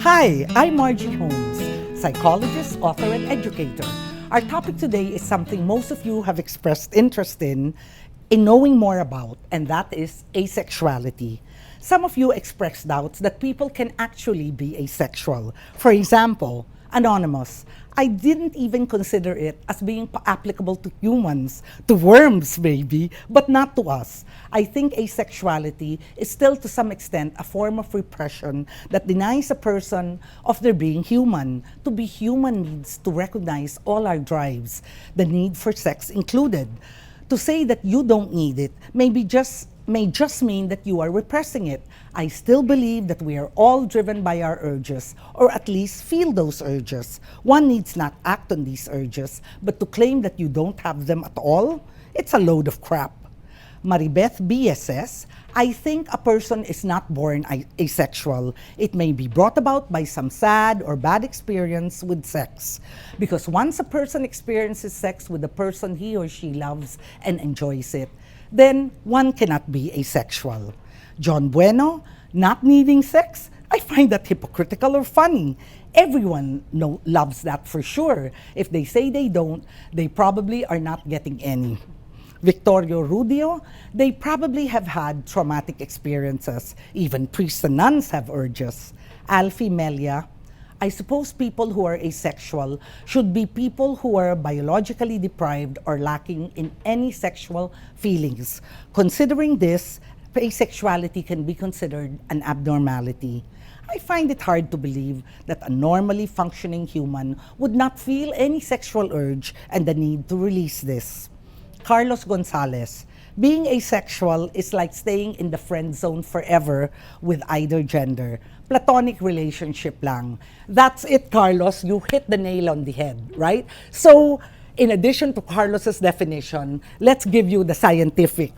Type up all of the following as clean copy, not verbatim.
Hi, I'm Margie Holmes, psychologist, author, and educator. Our topic today is something most of you have expressed interest in knowing more about, and that is asexuality. Some of you expressed doubts that people can actually be asexual. For example, Anonymous, I didn't even consider it as being applicable to humans, to worms maybe, but not to us. I think asexuality is still to some extent a form of repression that denies a person of their being human. To be human needs to recognize all our drives, the need for sex included. To say that you don't need it may just mean that you are repressing it. I still believe that we are all driven by our urges, or at least feel those urges. One needs not act on these urges, but to claim that you don't have them at all, it's a load of crap. Maribeth BSS, I think a person is not born asexual. It may be brought about by some sad or bad experience with sex. Because once a person experiences sex with the person he or she loves and enjoys it, then one cannot be asexual. John Bueno, not needing sex? I find that hypocritical or funny. Everyone loves that for sure. If they say they don't, they probably are not getting any. Victorio Rudio, they probably have had traumatic experiences. Even priests and nuns have urges. Alfie Melia, I suppose people who are asexual should be people who are biologically deprived or lacking in any sexual feelings. Considering this, asexuality can be considered an abnormality. I find it hard to believe that a normally functioning human would not feel any sexual urge and the need to release this. Carlos Gonzalez, being asexual is like staying in the friend zone forever with either gender. Platonic relationship lang. That's it, Carlos. You hit the nail on the head, right? So, in addition to Carlos's definition, let's give you the scientific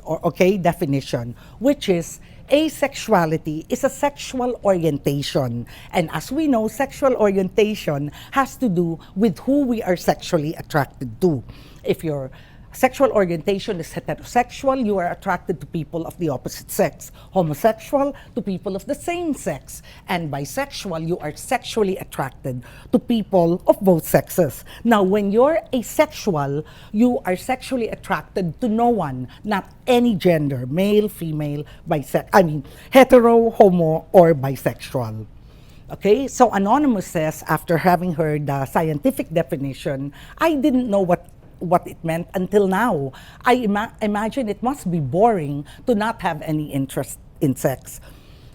definition, which is asexuality is a sexual orientation. And as we know, sexual orientation has to do with who we are sexually attracted to. If your sexual orientation is heterosexual, you are attracted to people of the opposite sex. Homosexual, to people of the same sex. And bisexual, you are sexually attracted to people of both sexes. Now, when you're asexual, you are sexually attracted to no one, not any gender, male, female, hetero, homo, or bisexual. Okay, so Anonymous says, after having heard the scientific definition, I didn't know what it meant until now. I imagine it must be boring to not have any interest in sex.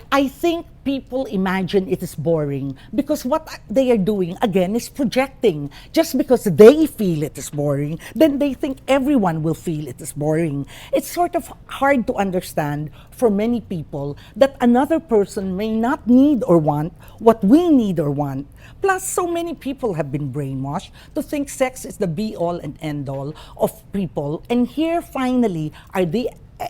I think people imagine it is boring because what they are doing, again, is projecting. Just because they feel it is boring, then they think everyone will feel it is boring. It's sort of hard to understand for many people that another person may not need or want what we need or want. Plus, so many people have been brainwashed to think sex is the be-all and end-all of people. And here, finally, are the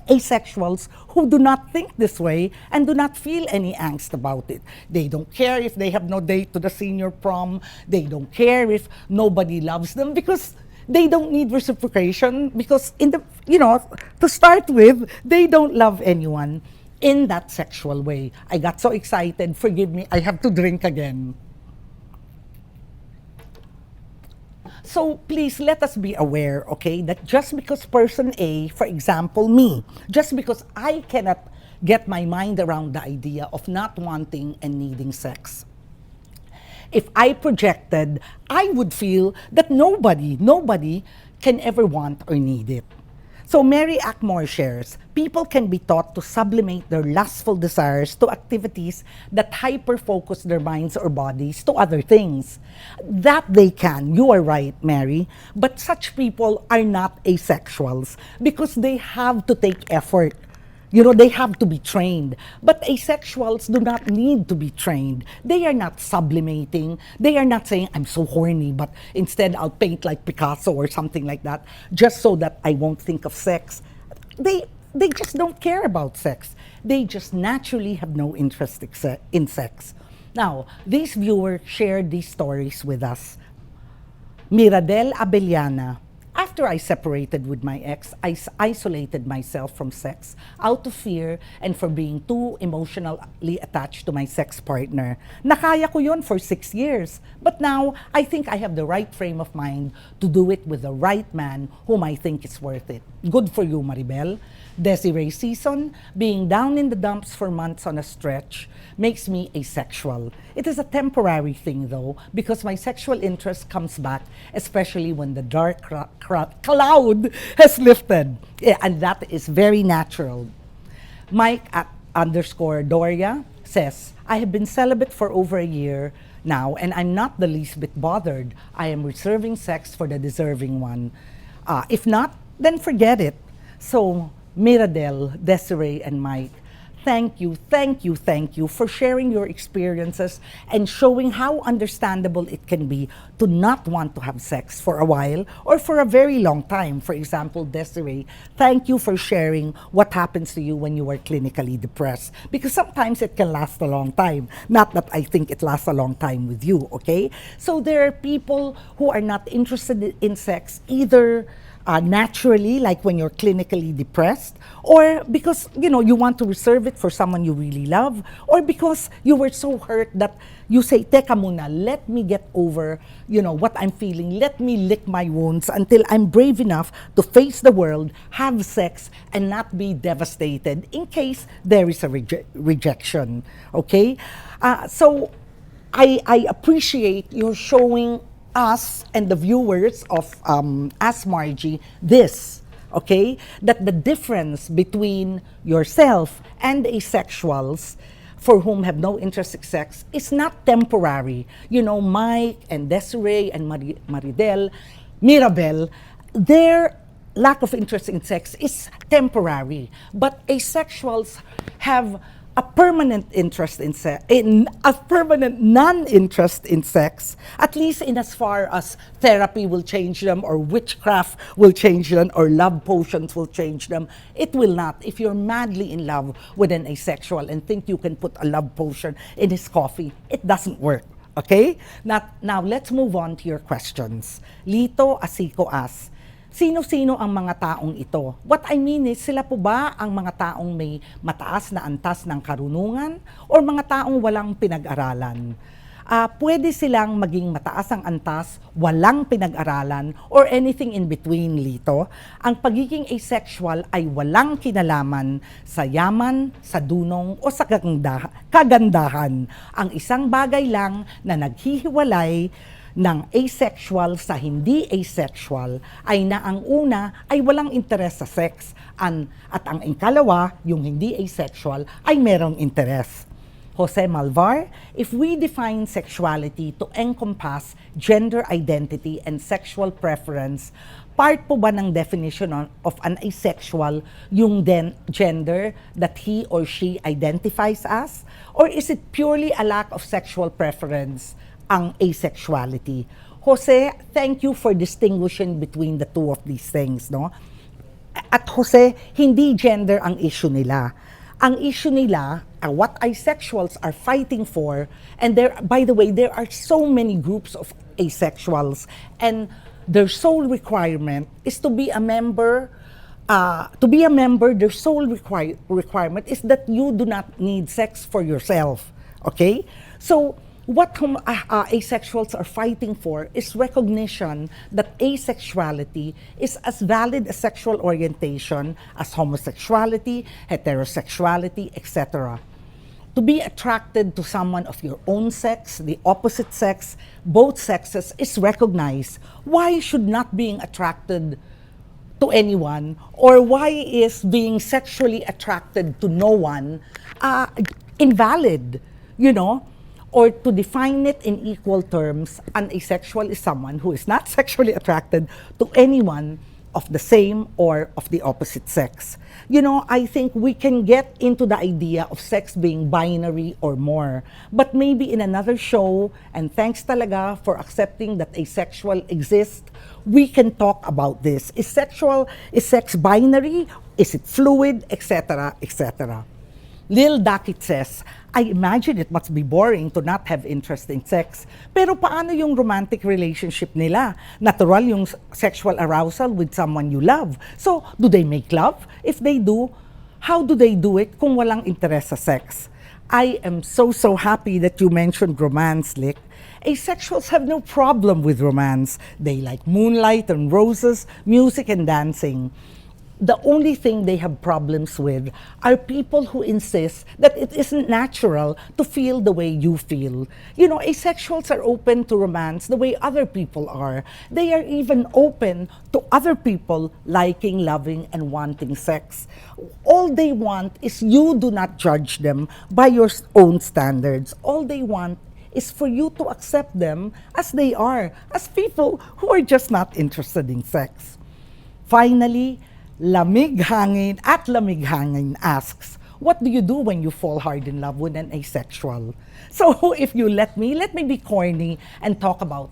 asexuals who do not think this way and do not feel any angst about it. They don't care if they have no date to the senior prom. They don't care if nobody loves them because they don't need reciprocation because to start with, they don't love anyone in that sexual way. I got so excited. Forgive me. I have to drink again. So please let us be aware, okay, that just because person A, for example, me, just because I cannot get my mind around the idea of not wanting and needing sex, if I projected, I would feel that nobody can ever want or need it. So Mary Ackmore shares, people can be taught to sublimate their lustful desires to activities that hyper-focus their minds or bodies to other things. That they can, you are right, Mary, but such people are not asexuals because they have to take effort. They have to be trained. But asexuals do not need to be trained. They are not sublimating. They are not saying, I'm so horny, but instead I'll paint like Picasso or something like that, just so that I won't think of sex. They just don't care about sex. They just naturally have no interest in sex. Now, these viewers shared these stories with us. Miradel Abellana, After I separated with my ex, I isolated myself from sex out of fear and for being too emotionally attached to my sex partner. Nakaya ko yun for 6 years. But now, I think I have the right frame of mind to do it with the right man whom I think is worth it. Good for you, Maribel. Desiree season, being down in the dumps for months on a stretch, makes me asexual. It is a temporary thing though, because my sexual interest comes back, especially when the dark cloud has lifted. Yeah, and that is very natural. Mike at underscore Doria says, I have been celibate for over a year now, and I'm not the least bit bothered. I am reserving sex for the deserving one. If not, then forget it. So, Miradel, Desiree, and Mike, thank you for sharing your experiences and showing how understandable it can be to not want to have sex for a while or for a very long time. For example, Desiree, thank you for sharing what happens to you when you are clinically depressed, because sometimes it can last a long time. Not that I think it lasts a long time with you, okay? So there are people who are not interested in sex either naturally, like when you're clinically depressed, or because you want to reserve it for someone you really love, or because you were so hurt that you say, teka muna, let me get over what I'm feeling, let me lick my wounds until I'm brave enough to face the world, have sex, and not be devastated in case there is a rejection. Okay, so I appreciate your showing us and the viewers of Ask Margie this, okay? That the difference between yourself and asexuals for whom have no interest in sex is not temporary. Mike and Desiree and Mirabel, their lack of interest in sex is temporary. But asexuals have a permanent interest in a permanent non-interest in sex, at least in as far as therapy will change them, or witchcraft will change them, or love potions will change them. It will not. If you're madly in love with an asexual and think you can put a love potion in his coffee, it doesn't work. Okay? Now let's move on to your questions. Lito Asiko asks, sino-sino ang mga taong ito? What I mean is, sila po ba ang mga taong may mataas na antas ng karunungan o mga taong walang pinag-aralan? Pwede silang maging mataas ang antas, walang pinag-aralan, or anything in between, Lito. Ang pagiging asexual ay walang kinalaman sa yaman, sa dunong, o sa kagandahan. Ang isang bagay lang na naghihiwalay ng asexual sa hindi asexual ay na ang una ay walang interes sa sex at ang ikalawa, yung hindi asexual, ay merong interes. Jose Malvar, if we define sexuality to encompass gender identity and sexual preference, part po ba ng definition of an asexual yung gender that he or she identifies as? Or is it purely a lack of sexual preference ang asexuality? Jose, thank you for distinguishing between the two of these things, no? At Jose, hindi gender ang issue nila. Ang issue nila, what asexuals are fighting for, and by the way, there are so many groups of asexuals, and their sole requirement is to be a member. Their sole requirement is that you do not need sex for yourself. Okay? So, what asexuals are fighting for is recognition that asexuality is as valid a sexual orientation as homosexuality, heterosexuality, etc. To be attracted to someone of your own sex, the opposite sex, both sexes is recognized. Why should not being attracted to anyone, or why is being sexually attracted to no one invalid, Or to define it in equal terms, an asexual is someone who is not sexually attracted to anyone of the same or of the opposite sex. I think we can get into the idea of sex being binary or more. But maybe in another show, and thanks talaga for accepting that asexual exists, we can talk about this. Is sex binary? Is it fluid? Etc., etc. Lil Dakit says, I imagine it must be boring to not have interest in sex. Pero paano yung romantic relationship nila? Natural yung sexual arousal with someone you love. So, do they make love? If they do, how do they do it kung walang interest sa sex? I am so happy that you mentioned romance, Lick. Asexuals have no problem with romance. They like moonlight and roses, music and dancing. The only thing they have problems with are people who insist that it isn't natural to feel the way you feel. You know, asexuals are open to romance the way other people are. They are even open to other people liking, loving, and wanting sex. All they want is you do not judge them by your own standards. All they want is for you to accept them as they are, as people who are just not interested in sex. Finally, Lamig Hangin asks, what do you do when you fall hard in love with an asexual? So if you let me be corny and talk about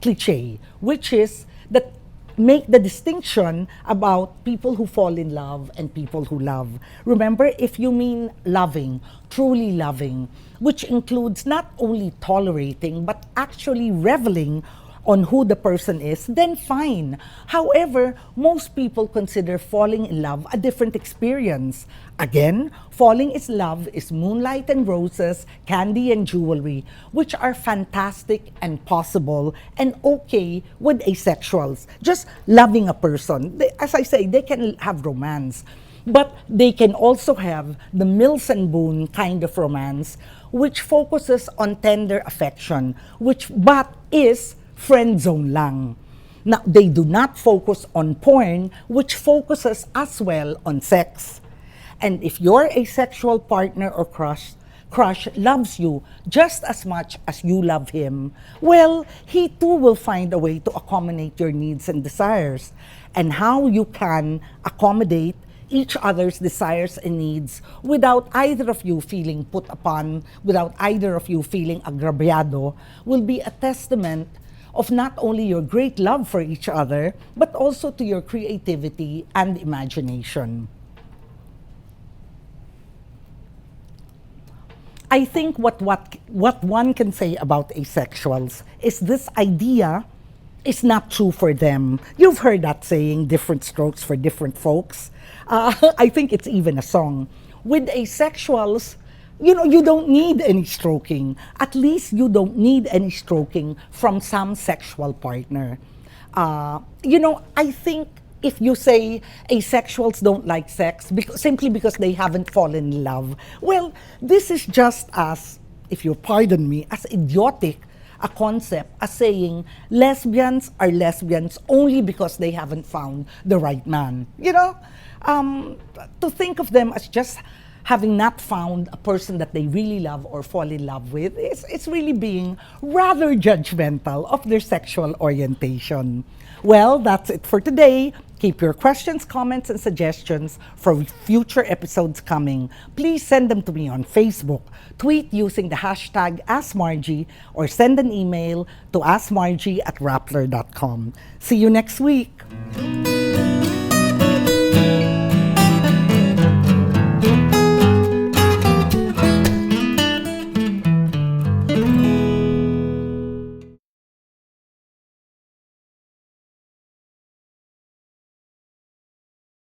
cliche, which is that make the distinction about people who fall in love and people who love. Remember, if you mean loving, truly loving, which includes not only tolerating but actually reveling on who the person is, then fine. However, most people consider falling in love a different experience. Again, falling in love is moonlight and roses, candy and jewelry, which are fantastic and possible and okay with asexuals. Just loving a person. As I say, they can have romance. But they can also have the Mills and Boone kind of romance, which focuses on tender affection, but is friend zone lang. Now, they do not focus on porn, which focuses as well on sex. And if your asexual partner or crush loves you just as much as you love him, well, he too will find a way to accommodate your needs and desires. And how you can accommodate each other's desires and needs without either of you feeling put upon, without either of you feeling agraviado, will be a testament of not only your great love for each other, but also to your creativity and imagination. I think what one can say about asexuals is this idea is not true for them. You've heard that saying, different strokes for different folks. I think it's even a song. With asexuals, you don't need any stroking. At least you don't need any stroking from some sexual partner. I think if you say asexuals don't like sex simply because they haven't fallen in love, well, this is just as, if you pardon me, as idiotic a concept as saying lesbians are lesbians only because they haven't found the right man. To think of them as just having not found a person that they really love or fall in love with, it's really being rather judgmental of their sexual orientation. Well, that's it for today. Keep your questions, comments, and suggestions for future episodes coming. Please send them to me on Facebook, tweet using the hashtag AskMargie, or send an email to askmargie@rappler.com. See you next week.